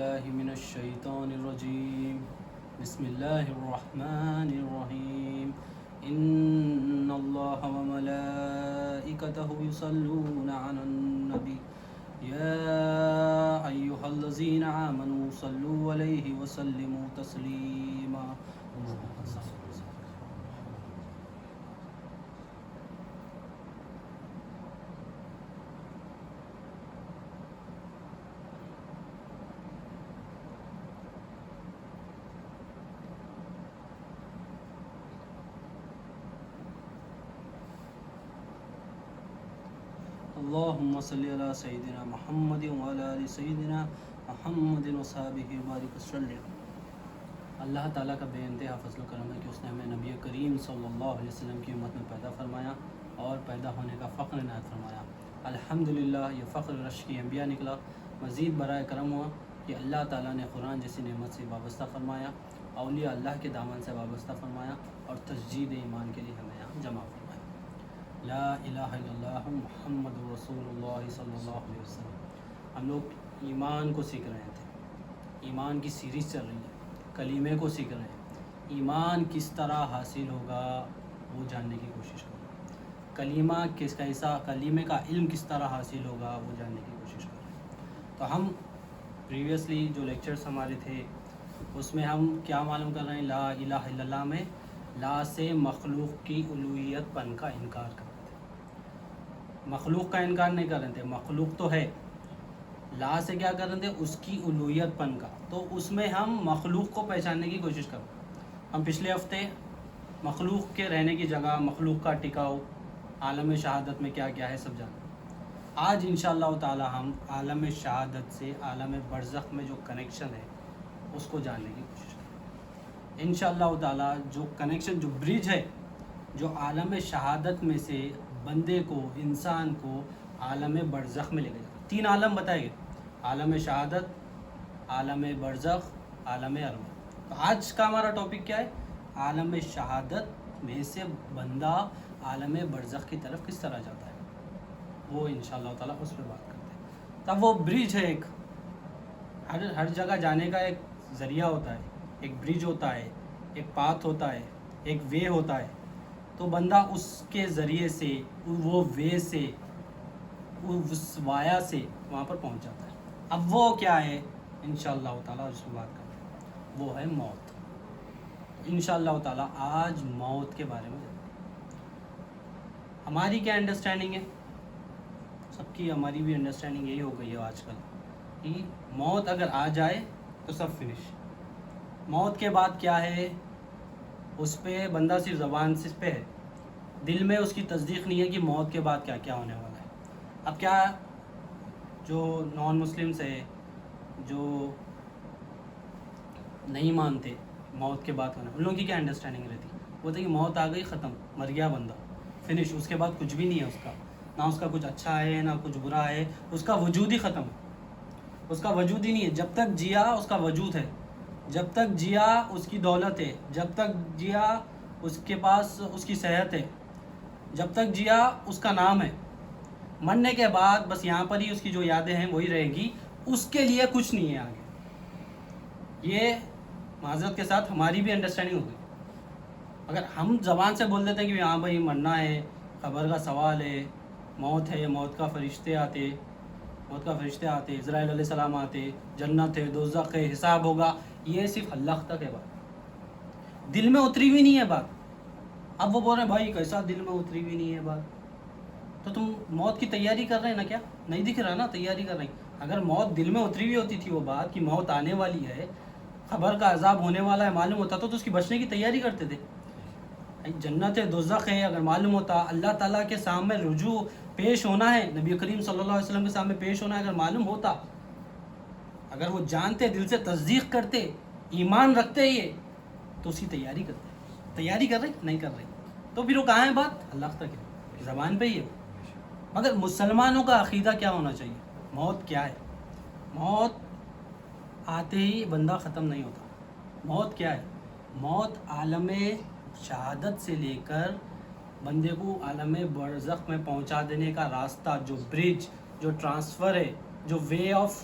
باللہ من الشیطان الرجیم بسم اللہ الرحمن الرحیم ان اللہ وملائکتہ یصلون علی النبی یا ایہا الذین آمنوا صلوا علیہ وسلموا تسلیما. اللہم صلی علی سیدنا محمد وعلی آل سیدنا محمد وصحبہ وبارک وسلم. اللہ تعالیٰ کا بے انتہا فضل و کرم ہے کہ اس نے ہمیں نبی کریم صلی اللہ علیہ وسلم کی امت میں پیدا فرمایا اور پیدا ہونے کا فخر عنایت فرمایا. الحمدللہ یہ فخر رش کی انبیاء نکلا. مزید برائے کرم ہوا کہ اللہ تعالیٰ نے قرآن جیسی نعمت سے وابستہ فرمایا, اولیاء اللہ کے دامن سے وابستہ فرمایا اور تجدید ایمان کے لیے ہمیں یہاں جمع فرمایا. لا الہ الا اللہ محمد رسول اللہ صلی اللہ علیہ وسلم. ہم لوگ ایمان کو سیکھ رہے تھے, ایمان کی سیریز چل رہی ہے, کلیمے کو سیکھ رہے ہیں. ایمان کس طرح حاصل ہوگا وہ جاننے کی کوشش کر رہے ہیں. کلیمہ کیسا, کلیمے کا علم کس طرح حاصل ہوگا وہ جاننے کی کوشش کر رہے ہیں. تو ہم پریویسلی جو لیکچرز ہمارے تھے اس میں ہم کیا معلوم کر رہے ہیں, لا الہ الا اللہ میں لا سے مخلوق کی الوہیت پن کا انکار کر رہے تھے. مخلوق کا انکار نہیں کر رہے تھے, مخلوق تو ہے. لا سے کیا کر رہے تھے, اس کی الوہیت پن کا. تو اس میں ہم مخلوق کو پہچاننے کی کوشش کر رہے ہیں. ہم پچھلے ہفتے مخلوق کے رہنے کی جگہ, مخلوق کا ٹکاؤ, عالم شہادت میں کیا کیا ہے سب جانتے ہیں. آج انشاءاللہ تعالی ہم عالم شہادت سے عالم برزخ میں جو کنیکشن ہے اس کو جاننے کی کوشش کریں گے انشاءاللہ تعالی. جو کنیکشن, جو برج ہے جو عالم شہادت میں سے بندے کو, انسان کو عالم برزخ میں لے گئے. 3 عالم بتائے گئے, عالم شہادت, عالم برزخ, عالم ارواح. تو آج کا ہمارا ٹاپک کیا ہے, عالم شہادت میں سے بندہ عالم برزخ کی طرف کس طرح جاتا ہے, وہ انشاءاللہ تعالی اس پہ بات کرتے ہیں. تب وہ برج ہے, ایک ہر جگہ جانے کا ایک ذریعہ ہوتا ہے, ایک برج ہوتا ہے, ایک پاتھ ہوتا ہے, ایک وے ہوتا ہے. تو بندہ اس کے ذریعے سے, وہ وے سے, اس وایا سے وہاں پر پہنچ جاتا ہے. اب وہ کیا ہے انشاءاللہ تعالی اس پہ بات کرتے ہیں, وہ ہے موت. انشاءاللہ تعالی آج موت کے بارے میں ہماری کیا انڈرسٹینڈنگ ہے, سب کی ہماری بھی انڈرسٹینڈنگ یہی ہو گئی ہے آج کل کہ موت اگر آ جائے تو سب فنش. موت کے بعد کیا ہے, اس پہ بندہ صرف زبان سے پہ ہے, دل میں اس کی تصدیق نہیں ہے کہ موت کے بعد کیا کیا ہونے والا ہے. اب کیا جو نان مسلمس ہے, جو نہیں مانتے موت کے بعد ہونا, ان لوگوں کی کیا انڈرسٹینڈنگ رہتی, وہ کہ موت آ گئی, ختم, مر گیا بندہ, فنش. اس کے بعد کچھ بھی نہیں ہے اس کا, نہ اس کا کچھ اچھا ہے نہ کچھ برا ہے, اس کا وجود ہی ختم ہے, اس کا وجود ہی نہیں ہے. جب تک جیا اس کا وجود ہے, جب تک جیا اس کی دولت ہے, جب تک جیا اس کے پاس اس کی صحت ہے, جب تک جیا اس کا نام ہے. مرنے کے بعد بس یہاں پر ہی اس کی جو یادیں ہیں وہی رہے گی, اس کے لیے کچھ نہیں ہے آگے. یہ معذرت کے ساتھ ہماری بھی انڈرسٹینڈنگ ہو گئی. اگر ہم زبان سے بول دیتے ہیں کہ ہاں بھائی مرنا ہے, قبر کا سوال ہے, موت ہے, موت کا فرشتے آتے, عزرائیل علیہ السلام آتے, جنت ہے, دوزخ ہے, حساب ہوگا, یہ صرف اللہ تک ہے بات, دل میں اتری ہوئی نہیں ہے بات. اب وہ بول رہے ہیں بھائی کیسا دل میں اتری ہوئی نہیں ہے بات, تو تم موت کی تیاری کر رہے ہیں نا, کیا نہیں دکھ رہا نا, تیاری کر رہے ہیں. اگر موت دل میں اتری ہوئی ہوتی تھی, وہ بات کہ موت آنے والی ہے, خبر کا عذاب ہونے والا ہے معلوم ہوتا تو اس کی بچنے کی تیاری کرتے تھے. جنت ہے, دوزخ ہے, اگر معلوم ہوتا, اللہ تعالیٰ کے سامنے رجوع پیش ہونا ہے, نبی کریم صلی اللہ علیہ وسلم کے سامنے پیش ہونا ہے, اگر معلوم ہوتا, اگر وہ جانتے, دل سے تصدیق کرتے, ایمان رکھتے یہ, تو اس کی تیاری کرتے. تیاری کر رہے نہیں کر رہے, تو پھر وہ کہاں ہے بات, اللہ تک ہے, زبان پہ ہی ہے. مگر مسلمانوں کا عقیدہ کیا ہونا چاہیے, موت کیا ہے. موت آتے ہی بندہ ختم نہیں ہوتا. موت کیا ہے, موت عالم شہادت سے لے کر بندے کو عالم برزخ میں پہنچا دینے کا راستہ, جو برج, جو ٹرانسفر ہے, جو وے آف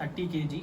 30 kg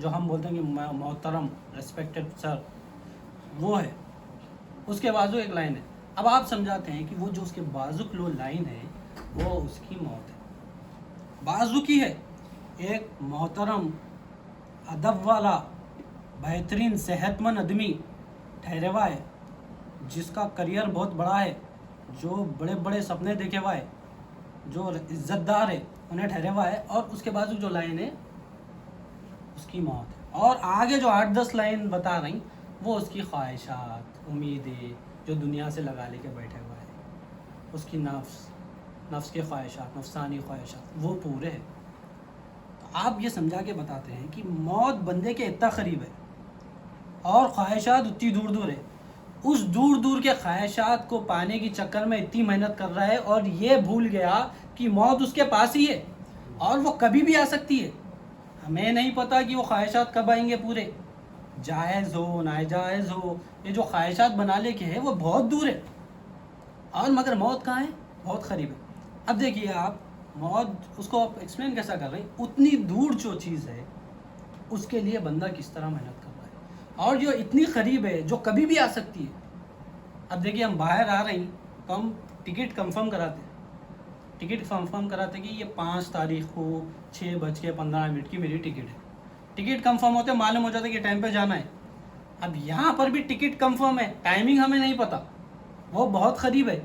جو ہم بولتے ہیں کہ محترم ریسپیکٹڈ سر، وہ ہے. اس کے بازو ایک لائن ہے. اب آپ سمجھاتے ہیں کہ وہ جو اس کے بازو کی لائن ہے وہ اس کی موت ہے. بازو کی ہے ایک محترم ادب والا بہترین صحت مند آدمی ٹھہرا ہوا ہے، جس کا کریئر بہت بڑا ہے، جو بڑے بڑے سپنے دیکھے ہوا ہے، جو عزت دار ہے، انہیں ٹھہرا ہوا ہے. اور اس کے بازو جو لائن ہے اس کی موت ہے. اور آگے جو 8-10 لائن بتا رہی وہ اس کی خواہشات، امیدیں جو دنیا سے لگا لے کے بیٹھے ہوا ہے، اس کی نفس کے خواہشات، نفسانی خواہشات وہ پورے ہیں. تو آپ یہ سمجھا کے بتاتے ہیں کہ موت بندے کے اتنا قریب ہے اور خواہشات اتنی دور دور ہے. اس دور دور کے خواہشات کو پانے کی چکر میں اتنی محنت کر رہا ہے اور یہ بھول گیا کہ موت اس کے پاس ہی ہے اور وہ کبھی بھی آ سکتی ہے. ہمیں نہیں پتا کہ وہ خواہشات کب آئیں گے پورے، جائز ہو ناجائز ہو. یہ جو خواہشات بنا لے کے ہے وہ بہت دور ہے، اور مگر موت کہاں ہے؟ بہت قریب ہے. اب دیکھیے آپ، موت اس کو آپ ایکسپلین کیسا کر رہے ہیں؟ اتنی دور جو چیز ہے اس کے لیے بندہ کس طرح محنت کر رہا ہے، اور جو اتنی قریب ہے جو کبھی بھی آ سکتی ہے. اب دیکھیے ہم باہر آ رہے ہیں تو ہم ٹکٹ کنفرم کراتے کہ یہ 5 تاریخ کو 6:15 کی میری ٹکٹ ہے. ٹکٹ کنفرم ہوتے معلوم ہو جاتا ہے کہ ٹائم پہ جانا ہے. اب یہاں پر بھی ٹکٹ کنفرم ہے، ٹائمنگ ہمیں نہیں پتا، وہ بہت قریب ہے،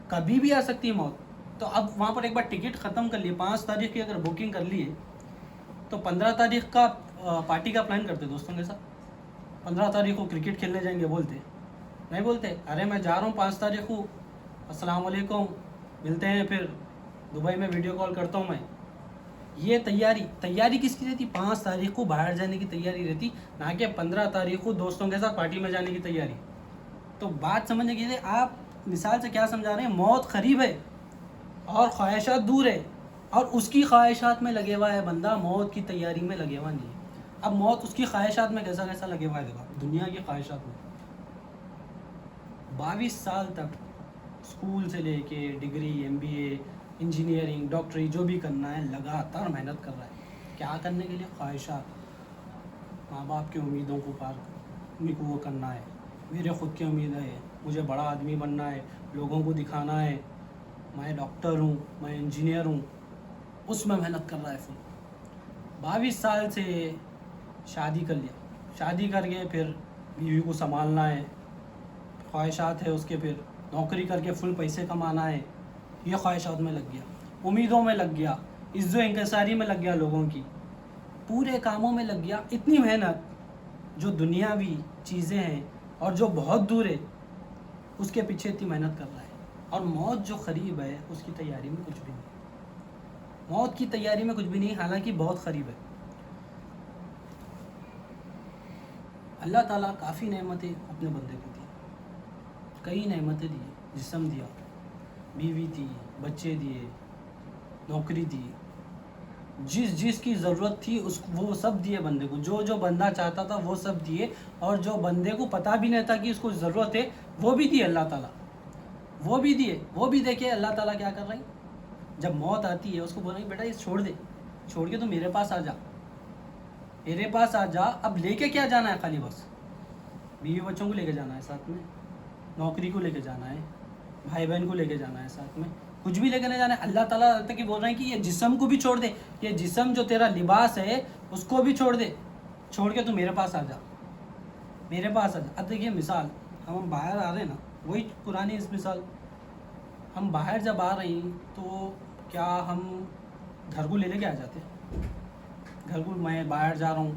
کبھی بھی آ سکتی ہے موت. تو اب وہاں پر ایک بار ٹکٹ ختم کر لیے، 5 تاریخ کی اگر بکنگ کر لیے تو 15 تاریخ کا پارٹی کا پلان کرتے دوستوں کے ساتھ. 15 تاریخ کو کرکٹ کھیلنے جائیں گے، بولتے نہیں بولتے ارے میں جا رہا ہوں 5 تاریخ کو، السلام علیکم، ملتے ہیں پھر دبئی میں، ویڈیو کال کرتا ہوں میں. یہ تیاری کس کی رہتی؟ 5 تاریخ کو باہر جانے کی تیاری رہتی، نہ کہ 15 تاریخ کو دوستوں کے ساتھ پارٹی میں جانے کی تیاری. تو بات سمجھنے کے لیے آپ مثال سے کیا سمجھا رہے ہیں؟ موت قریب ہے اور خواہشات دور ہے، اور اس کی خواہشات میں لگے ہوا ہے بندہ، موت کی تیاری میں لگے ہوا نہیں ہے. اب موت اس کی خواہشات میں کیسا لگے ہوا ہے؟ دیکھو دنیا کی خواہشات میں 22 سال تک اسکول سے لے کے ڈگری، MBA، انجینئرنگ، ڈاکٹری جو بھی کرنا ہے لگاتار محنت کر رہا ہے. کیا کرنے کے لیے؟ خواہشات، ماں باپ کی امیدوں کو ان کو وہ کرنا ہے. میرے خود کی امید ہے، مجھے بڑا آدمی بننا ہے، لوگوں کو دکھانا ہے میں ڈاکٹر ہوں، میں انجینئر ہوں. اس میں محنت کر رہا ہے فل. 22 سال سے شادی کر لیا، شادی کر کے پھر بیوی کو سنبھالنا ہے، خواہشات ہے اس کے، پھر نوکری کر کے فل پیسے کمانا ہے، یہ خواہشات میں لگ گیا، امیدوں میں لگ گیا، عزت و انکساری میں لگ گیا، لوگوں کی پورے کاموں میں لگ گیا. اتنی محنت جو دنیاوی چیزیں ہیں اور جو بہت دور ہے اس کے پیچھے اتنی محنت کر رہا ہے. اور موت جو قریب ہے اس کی تیاری میں کچھ بھی نہیں، موت کی تیاری میں کچھ بھی نہیں، حالانکہ بہت قریب ہے. اللہ تعالیٰ کافی نعمتیں اپنے بندے کو دی، کئی نعمتیں دی، جسم دیا، بیوی دی، بچے دیے، نوکری دی، جس کی ضرورت تھی وہ سب دیے بندے کو، جو بندہ چاہتا تھا وہ سب دیے، اور جو بندے کو پتہ بھی نہیں تھا کہ اس کو ضرورت ہے وہ بھی دیے اللہ تعالیٰ، وہ بھی دیے. وہ بھی دیکھے اللہ تعالیٰ کیا کر رہے ہیں. جب موت آتی ہے اس کو بولیں گے بیٹا یہ چھوڑ کے تو میرے پاس آ جا. اب لے کے کیا جانا ہے؟ خالی بس بیوی بچوں کو لے کے جانا ہے ساتھ میں، نوکری کو لے کے جانا ہے، بھائی بہن کو لے کے جانا ہے ساتھ میں، کچھ بھی لے کے نہیں جانا ہے. اللہ تعالیٰ تک بول رہے ہیں کہ یہ جسم کو بھی چھوڑ دے، یہ جسم جو تیرا لباس ہے اس کو بھی چھوڑ دے، چھوڑ کے تو میرے پاس آ جا. اب دیکھیے مثال، ہم باہر آ رہے ہیں نا، وہی پرانی اس مثال، ہم باہر جب آ رہے ہیں تو کیا ہم گھر کو لے کے آ جاتے؟ گھر کو میں باہر جا رہا ہوں،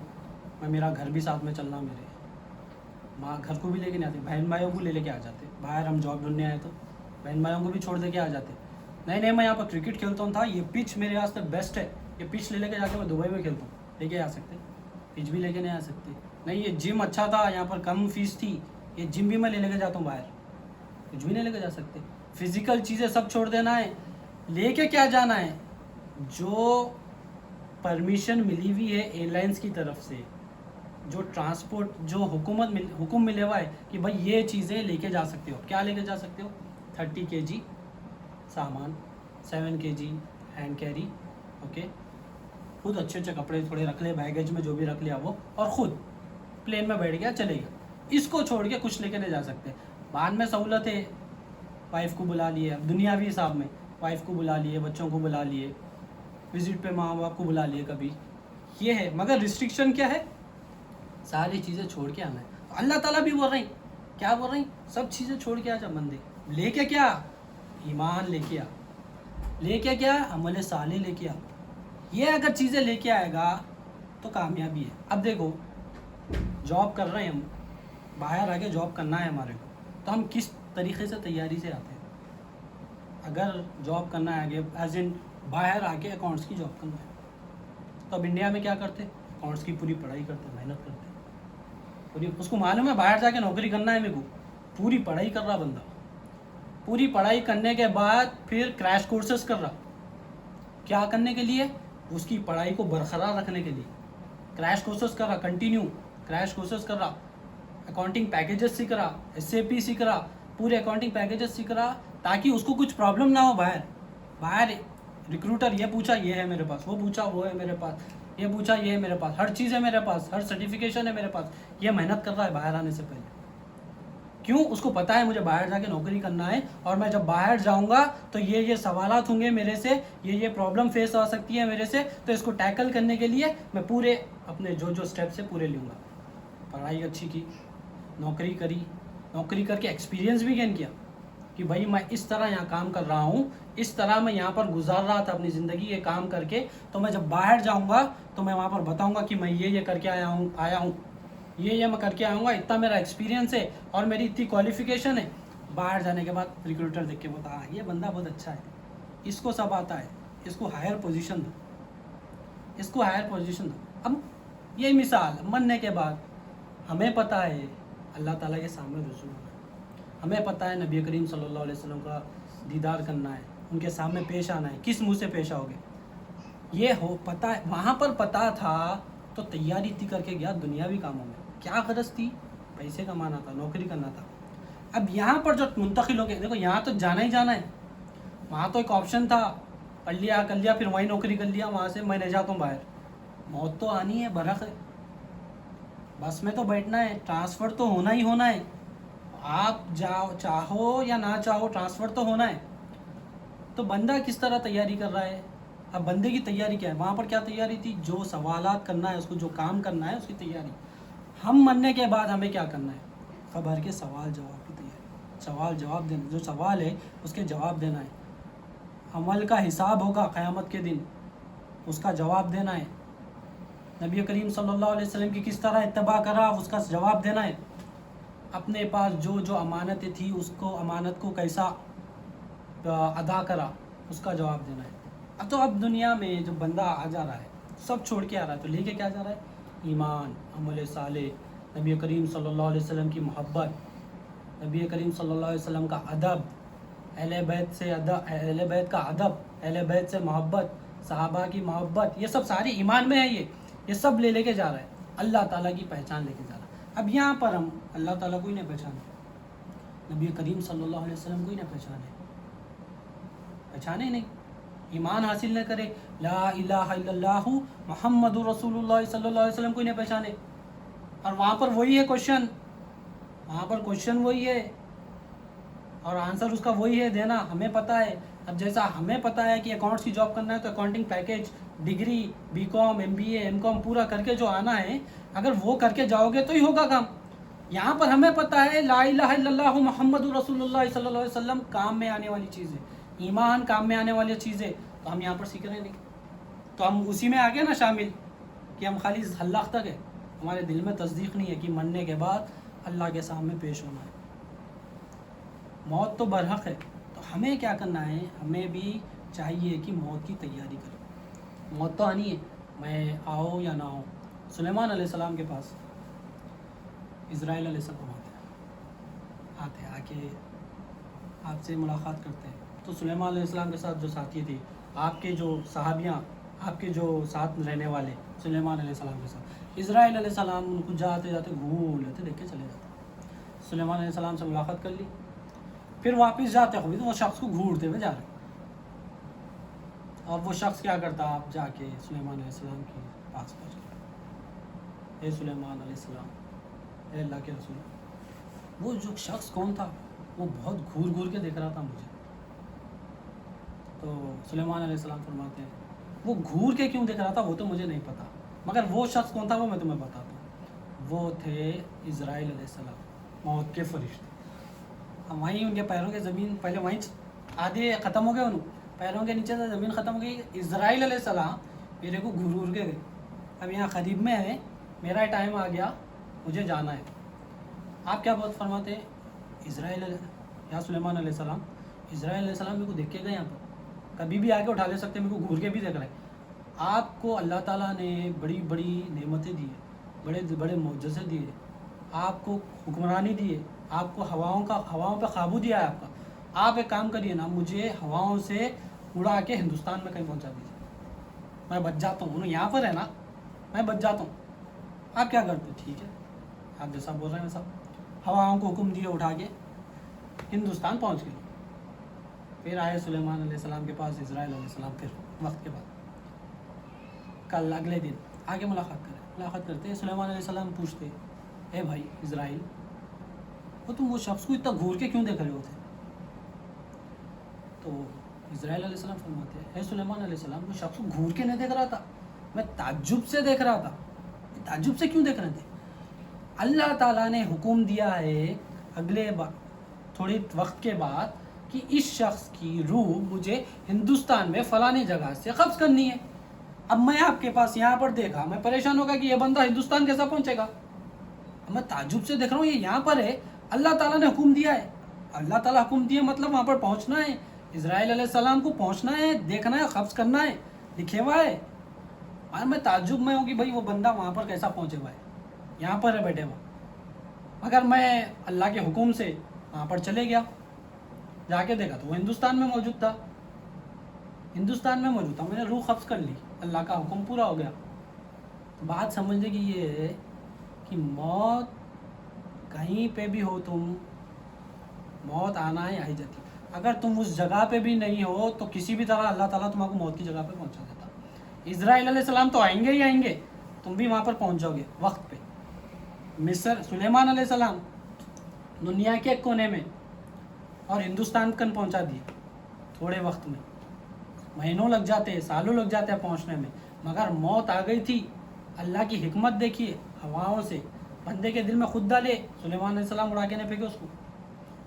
میں میرا گھر بھی ساتھ میں چلنا، میرے ماں گھر کو بھی لے کے نہیں آتے، بہن بھائیوں کو لے کے آ جاتے. باہر ہم جاب ڈھونڈنے آئے تو بہن بھائیوں کو بھی چھوڑ دے کے آ جاتے. نہیں میں یہاں پر کرکٹ کھیلتا ہوں تھا، یہ پچ میرے واسطے بیسٹ ہے، یہ پچ لے کے جا کے میں دبئی میں کھیلتا ہوں، لے کے آ سکتے؟ پچ بھی لے کے نہیں آ سکتے. نہیں یہ جم اچھا تھا، یہاں پر کم فیس تھی، یہ جم بھی میں لے کے جاتا ہوں باہر، کچھ بھی نہیں لے کے جا سکتے. فزیکل چیزیں سب چھوڑ دینا ہے، لے کے کیا جانا ہے؟ جو پرمیشن ملی ہوئی ہے ایئر لائنس کی طرف سے، جو ٹرانسپورٹ، جو حکم ملے ہوا ہے کہ بھائی یہ چیزیں لے کے جا سکتے ہو. کیا لے کے جا سکتے ہو؟ 30 kg سامان، 7 kg ہینڈ کیری، اوکے، خود اچھے اچھے کپڑے تھوڑے رکھ لے بیگیج میں جو بھی رکھ لیا وہ, اور خود پلین میں بیٹھ گیا چلے گیا. اس کو چھوڑ کے کچھ لے کے نہیں جا سکتے. بعد میں سہولت ہے, وائف کو بلا لیے, اب دنیاوی حساب میں وائف کو بلا لیے, بچوں کو بلا لیے, وزٹ پہ ماں باپ کو بلا لیے کبھی, یہ ہے. مگر ریسٹرکشن کیا ہے؟ ساری چیزیں چھوڑ کے آنا ہے. اللہ تعالیٰ بھی بول رہے ہیں, کیا بول رہے ہیں؟ سب چیزیں چھوڑ کے آ جا بندے. لے کے کیا؟ ایمان لے کے آ. لے کے کیا؟ عمل صالح لے کے آ. یہ اگر چیزیں لے کے آئے گا تو کامیابی ہے. اب دیکھو جاب کر رہے ہیں ہم, باہر آگے جاب کرنا ہے ہمارے کو, تو ہم کس طریقے سے تیاری سے آتے ہیں؟ اگر جاب کرنا ہے آگے ایز ان باہر آ کے اکاؤنٹس کی جاب کرنا ہے, تو اب انڈیا میں کیا کرتے؟ اکاؤنٹس کی پوری پڑھائی کرتے, محنت کرتے پوری. اس کو معلوم ہے باہر جا کے نوکری کرنا ہے میرے کو, پوری پڑھائی کر رہا بندہ. پوری پڑھائی کرنے کے بعد پھر کریش کورسز کر رہا. کیا کرنے کے لیے؟ اس کی پڑھائی کو برقرار رکھنے کے لیے کریش کورسز کر رہا, کنٹینیو کریش کورسز کر رہا. اکاؤنٹنگ پیکیجز سیکھ رہا, SAP سیکھ رہا, پورے اکاؤنٹنگ پیکیجز سیکھ رہا, تاکہ اس کو کچھ پرابلم نہ ہو. باہر ریکروٹر یہ پوچھا یہ ہے میرے پاس, وہ پوچھا وہ ہے میرے پاس, یہ پوچھا یہ ہے میرے پاس, ہر چیز ہے میرے پاس, ہر سرٹیفکیشن ہے میرے پاس. یہ محنت کر رہا ہے باہر آنے سے پہلے. کیوں؟ اس کو پتا ہے مجھے باہر جا کے نوکری کرنا ہے, اور میں جب باہر جاؤں گا تو یہ سوالات ہوں گے میرے سے, یہ پرابلم فیس ہو سکتی ہے میرے سے, تو اس کو ٹیکل کرنے کے لیے میں پورے اپنے جو اسٹیپس ہے پورے لوں گا. پڑھائی اچھی کی, نوکری کری, نوکری کر کے ایکسپیرینس بھی گین کیا کہ بھائی میں اس طرح یہاں کام کر رہا ہوں, اس طرح میں یہاں پر گزار رہا تھا اپنی زندگی یہ کام کر کے, تو میں جب باہر جاؤں گا تو میں وہاں پر بتاؤں گا کہ میں یہ کر کے آیا ہوں, یہ میں کر کے آؤں گا, اتنا میرا ایکسپیرینس ہے اور میری اتنی کوالیفیکیشن ہے. باہر جانے کے بعد ریکروٹر دیکھ کے بتا ہاں یہ بندہ بہت اچھا ہے, اس کو سب آتا ہے, اس کو ہائر پوزیشن دو, اس کو ہائر پوزیشن دو. اب یہی مثال مرنے کے بعد ہمیں پتہ ہے اللہ تعالیٰ کے سامنے رسول ہونا ہے, ہمیں پتہ ہے نبی کریم صلی اللہ علیہ وسلم کا دیدار کرنا ہے, ان کے سامنے پیش آنا ہے. کس منہ سے پیش آؤ گے؟ یہ ہو پتہ ہے, وہاں پر پتہ تھا تو تیاری اتنی کر کے گیا. دنیاوی کاموں میں کیا غرض تھی؟ پیسے کمانا تھا, نوکری کرنا تھا. اب یہاں پر جو منتقل ہو گئے, دیکھو یہاں تو جانا ہی جانا ہے, وہاں تو ایک آپشن تھا, پڑھ لیا کر لیا, پھر وہیں نوکری کر لیا, وہاں سے میں نہیں جاتا ہوں باہر. موت تو آنی ہے, برق ہے, بس میں تو بیٹھنا ہے, ٹرانسفر تو ہونا ہی ہونا ہے. آپ چاہو یا نہ چاہو ٹرانسفر تو ہونا ہے. تو بندہ کس طرح تیاری کر رہا ہے؟ اب بندے کی تیاری کیا ہے؟ وہاں پر کیا تیاری تھی؟ جو سوالات کرنا ہے اس کو, جو کام کرنا ہے اس کی تیاری. ہم مرنے کے بعد ہمیں کیا کرنا ہے؟ خبر کے سوال جواب کی تیاری, سوال جواب دینا, جو سوال ہے اس کے جواب دینا ہے. عمل کا حساب ہوگا قیامت کے دن, اس کا جواب دینا ہے. نبی کریم صلی اللہ علیہ وسلم کی کس طرح اتباع کرا اس کا جواب دینا ہے. اپنے پاس جو امانتیں تھی اس کو, امانت کو کیسا ادا کرا اس کا جواب دینا ہے. اب دنیا میں جو بندہ آ جا رہا ہے سب چھوڑ کے آ رہا ہے, تو لے کے کیا جا رہا ہے؟ ایمان, عمل صالح, نبی کریم صلی اللہ علیہ وسلم کی محبت, نبی کریم صلی اللہ علیہ وسلم کا ادب, اہل بیت سے ادب, اہل بیت کا ادب, اہل بیت سے محبت, صحابہ کی محبت, یہ سب ساری ایمان میں ہے. یہ سب لے کے جا رہا ہے, اللہ تعالیٰ کی پہچان لے کے جا رہا ہے. اب یہاں پر ہم اللہ تعالیٰ کو ہی نہیں پہچانے, نبی کریم صلی اللہ علیہ وسلم کو ہی نہیں پہچانے نہیں, ایمان حاصل نہ کرے, لا الہ الا اللہ محمد رسول اللہ صلی اللہ علیہ وسلم کو ہی نہیں پہچانے. اور وہاں پر وہی ہے کوشچن, وہاں پر کوشچن وہی ہے اور آنسر اس کا وہی ہے دینا. ہمیں پتہ ہے, اب جیسا ہمیں پتہ ہے کہ اکاؤنٹس کی جاب کرنا ہے تو accounting package, degree, BCom, MBA, MCom پورا کر کے جو آنا ہے, اگر وہ کر کے جاؤ گے تو ہی ہوگا کام. یہاں پر ہمیں پتہ ہے لا الہ الا اللہ محمد رسول اللہ صلی اللہ علیہ وسلم کام میں آنے والی چیز ہے, ایمان کام میں آنے والی چیز ہے, تو ہم یہاں پر سیکھ رہے نہیں. تو ہم اسی میں آگے نا شامل کہ ہم خالی حلاق تک ہے, ہمارے دل میں تصدیق نہیں ہے کہ مرنے کے بعد اللہ کے سامنے پیش ہونا ہے. موت تو برحق ہے, تو ہمیں کیا کرنا ہے؟ ہمیں بھی چاہیے کہ موت کی تیاری کریں. موت تو آنی ہے, میں آؤ یا نہ آؤ. سلیمان علیہ السلام کے پاس اسرائیل علیہ السلام آتے آ کے آپ سے ملاقات کرتے ہیں. تو سلیمان علیہ السلام کے ساتھ جو ساتھی تھے, آپ کے جو صحابیاں, آپ کے جو ساتھ رہنے والے سلیمان علیہ السلام کے ساتھ, اسرائیل علیہ السلام ان کو جاتے جاتے گھور لیتے, دیکھ کے چلے جاتے. سلیمان علیہ السلام سے ملاقات کر لی, پھر واپس جاتے ہوئے تو وہ شخص کو گھورتے ہوئے جا رہے. اور وہ شخص کیا کرتا، آپ جا کے سلیمان علیہ السلام کے پاس پہنچ گئے، اے سلیمان علیہ السلام، اے اللہ کے رسول. وہ جو شخص کون تھا، وہ بہت گھور گھور کے دیکھ رہا تھا مجھے. تو سلیمان علیہ السلام فرماتے ہیں وہ گھور کے کیوں دیکھ رہا تھا وہ تو مجھے نہیں پتا، مگر وہ شخص کون تھا وہ میں تمہیں بتاتا ہوں. وہ تھے اسرائیل علیہ السلام، موت کے فرشتے. وہیں ان کے پیروں کے زمین پہلے وہیں آدھے ختم ہو گئے، ان پیروں کے نیچے سے زمین ختم ہو گئی. اسرائیل علیہ السلام میرے کو گھور گھور کے گئے. اب یہاں قریب میں ہے، میرا ٹائم آ گیا، مجھے جانا ہے. آپ کیا بات فرماتے ہیں، اسرائیل یا سلیمان علیہ السلام، اسرائیل علیہ السلام میرے کو دیکھ کے گئے، یہاں پر کبھی بھی آ کے اٹھا لے سکتے، میرے کو گھور کے بھی دیکھ رہے ہیں. آپ کو اللہ تعالیٰ نے بڑی بڑی نعمتیں دی ہیں، بڑے بڑے معجزے دیے، آپ کو حکمرانی دی ہے، آپ کو ہواؤں پہ قابو دیا ہے آپ کا. آپ ایک کام کریے نا، مجھے ہواؤں سے اڑا کے ہندوستان میں کہیں پہنچا دیجیے، میں بچ جاتا ہوں. انہوں یہاں پر ہے نا، میں بچ جاتا ہوں. آپ کیا کرتے؟ ٹھیک ہے، آپ جیسا بول رہے ہیں ویسا. ہواؤں کو حکم دیا، اٹھا کے ہندوستان پہنچ گئے. پھر آئے سلیمان علیہ السلام کے پاس اسرائیل علیہ السلام. پھر وقت کے بعد کل اگلے دن آگے ملاقات کرتے ہیں. سلیمان علیہ السلام پوچھتے، اے بھائی اسرائیل، وہ تم وہ شخص کو اتنا گھور کے کیوں دیکھ رہے ہوتے؟ تو اسرائیل علیہ السلام فرماتے ہیں، اے سلیمان علیہ السلام، وہ شخص کو گھور کے نہیں دیکھ رہا تھا، میں تعجب سے دیکھ رہا تھا. تعجب سے کیوں دیکھ رہے تھے؟ اللہ تعالیٰ نے حکم دیا ہے اگلے تھوڑے وقت کے بعد کہ اس شخص کی روح مجھے ہندوستان میں فلانی جگہ سے قبض کرنی ہے. اب میں آپ کے پاس یہاں پر دیکھا، میں پریشان ہوگا کہ یہ بندہ ہندوستان کیسا پہنچے گا. میں تعجب سے دیکھ رہا ہوں، یہ یہاں پر ہے، اللہ تعالیٰ نے حکم دیا ہے. اللہ تعالیٰ حکم دیا مطلب وہاں پر پہنچنا ہے، اسرائیل علیہ السلام کو پہنچنا ہے، دیکھنا ہے، قبض کرنا ہے، لکھے ہوا ہے. اور میں تعجب میں ہوں کہ بھائی وہ بندہ وہاں پر کیسا پہنچے ہوا ہے، یہاں پر ہے بیٹھے ہوا. مگر میں اللہ کے حکم سے وہاں پر چلے گیا، جا کے دیکھا تو وہ ہندوستان میں موجود تھا. میں نے روح قبض کر لی، اللہ کا حکم پورا ہو گیا. بات سمجھنے کی یہ ہے کہ موت کہیں پہ بھی ہو، تم موت آنا ہے آئی جاتی. اگر تم اس جگہ پہ بھی نہیں ہو تو کسی بھی طرح اللہ تعالیٰ تمہیں موت کی جگہ پہ پہنچا دیتا. اسرائیل علیہ السلام تو آئیں گے ہی آئیں گے، تم بھی وہاں پر پہنچ جاؤ گے وقت پہ. مصر سلیمان علیہ السلام دنیا کے ایک کونے میں اور ہندوستان کن پہنچا دیے تھوڑے وقت میں. مہینوں لگ جاتے، سالوں لگ جاتے ہیں پہنچنے میں، مگر موت آ گئی تھی. اللہ کی حکمت دیکھیے، ہواؤں سے بندے کے دل میں خود ڈالے. سلیمان علیہ السلام اڑا کے نہیں پھینکے اس کو،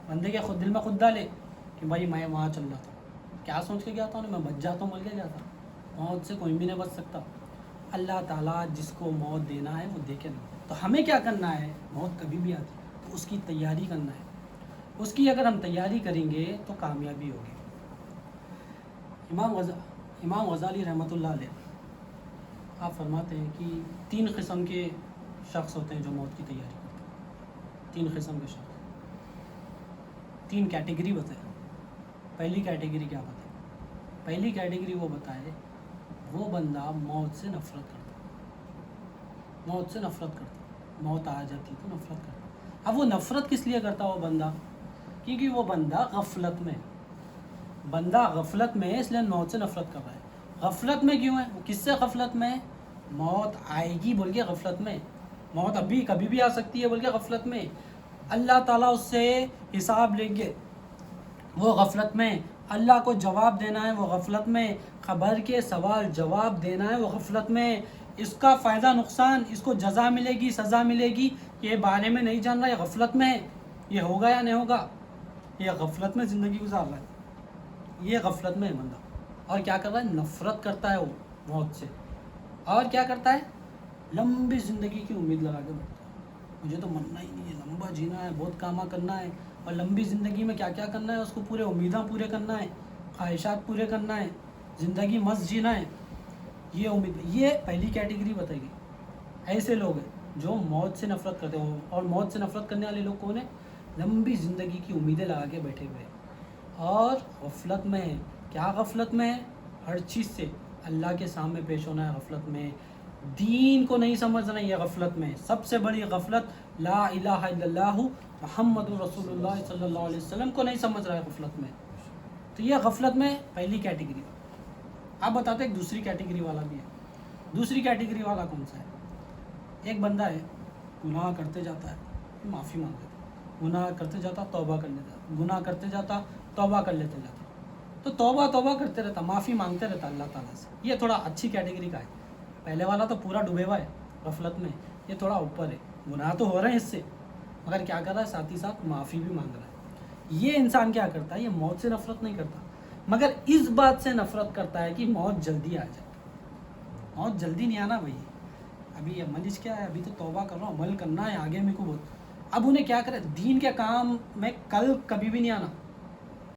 بندے کے دل میں خود ڈالے کہ بھائی میں وہاں چل رہا تھا، کیا سوچ کے گیا تھا، میں بچ جاتا ہوں بول کے گیا تھا. موت سے کوئی بھی نہیں بچ سکتا. اللہ تعالیٰ جس کو موت دینا ہے وہ دے کے نہیں. تو ہمیں کیا کرنا ہے، موت کبھی بھی آتی تو اس کی تیاری کرنا ہے. اس کی اگر ہم تیاری کریں گے تو کامیابی ہوگی. امام غزالی رحمۃ اللہ علیہ آپ فرماتے ہیں کہ 3 قسم کے شخص ہوتے ہیں جو موت کی تیاری کرتے ہیں. 3 قسم کے شخص، 3 کیٹیگری بتائیں. پہلی کیٹیگری کیا بتائیں؟ پہلی کیٹیگری وہ بتائے، وہ بندہ موت سے نفرت کرتا. موت آ جاتی تو نفرت کرتا. اب وہ نفرت کس لیے کرتا وہ بندہ؟ کیونکہ وہ بندہ غفلت میں ہے، اس لیے موت سے نفرت کر رہا ہے. غفلت میں کیوں ہے؟ وہ کس سے غفلت میں ہے؟ موت آئے گی بول کے غفلت میں، موت ابھی کبھی بھی آ سکتی ہے بول کے غفلت میں، اللہ تعالیٰ اس سے حساب لیں گے وہ غفلت میں، اللہ کو جواب دینا ہے وہ غفلت میں، قبر کے سوال جواب دینا ہے وہ غفلت میں، اس کا فائدہ نقصان، اس کو جزا ملے گی سزا ملے گی، یہ بارے میں نہیں جان رہا، یہ غفلت میں ہے، یہ ہوگا یا نہیں ہوگا، یہ غفلت میں زندگی گزار رہا ہے. یہ غفلت میں ہے بندہ. اور کیا کر رہا ہے؟ نفرت کرتا ہے وہ موت سے. اور کیا کرتا ہے؟ لمبی زندگی کی امید لگا کے بیٹھتا ہے. مجھے تو مرنا ہی نہیں ہے، لمبا جینا ہے، بہت کاماں کرنا ہے. اور لمبی زندگی میں کیا کیا کرنا ہے اس کو؟ پورے امیداں پورے کرنا ہے، خواہشات پورے کرنا ہے، زندگی مست جینا ہے. یہ امید، یہ پہلی کیٹیگری بتائی گئی. ایسے لوگ ہیں جو موت سے نفرت کرتے ہیں. اور موت سے نفرت کرنے والے لوگ کون ہیں؟ لمبی زندگی کی امیدیں لگا کے بیٹھے ہوئے. اور غفلت میں ہے. کیا غفلت میں ہے؟ ہر چیز سے اللہ کے سامنے پیش ہونا ہے غفلت میں، دین کو نہیں سمجھنا یہ غفلت میں. سب سے بڑی غفلت لا الہ الا اللہ محمد رسول اللہ صلی اللہ علیہ وسلم کو نہیں سمجھ رہا ہے غفلت میں. تو یہ غفلت میں پہلی کیٹیگری. آپ بتاتے ایک دوسری کیٹیگری والا بھی ہے. دوسری کیٹیگری والا کون سا ہے؟ ایک بندہ ہے گناہ کرتے جاتا ہے, معافی مانگ لیتا ہے, گناہ کرتے جاتا توبہ کر لیتا ہے, گناہ کرتے جاتا توبہ کر لیتے جاتا, تو توبہ کرتے رہتا, معافی مانگتے رہتا اللہ تعالیٰ سے. یہ تھوڑا اچھی کیٹیگری کا ہے. پہلے والا تو پورا ڈوبے ہوا ہے غفلت میں, یہ تھوڑا اوپر ہے, گناہ تو ہو رہے ہیں اس سے, مگر کیا کر رہا ہے ساتھ ہی ساتھ معافی بھی مانگ رہا ہے. یہ انسان کیا کرتا ہے, یہ موت سے نفرت نہیں کرتا, مگر اس بات سے نفرت کرتا ہے کہ موت جلدی آ جائے. موت جلدی نہیں آنا بھائی, ابھی عمل کیا ہے, ابھی تو توبہ کر رہا ہوں, عمل کرنا ہے آگے میرے کو بہت. اب انہیں کیا کرے, دین کے کام میں کل کبھی بھی نہیں آنا,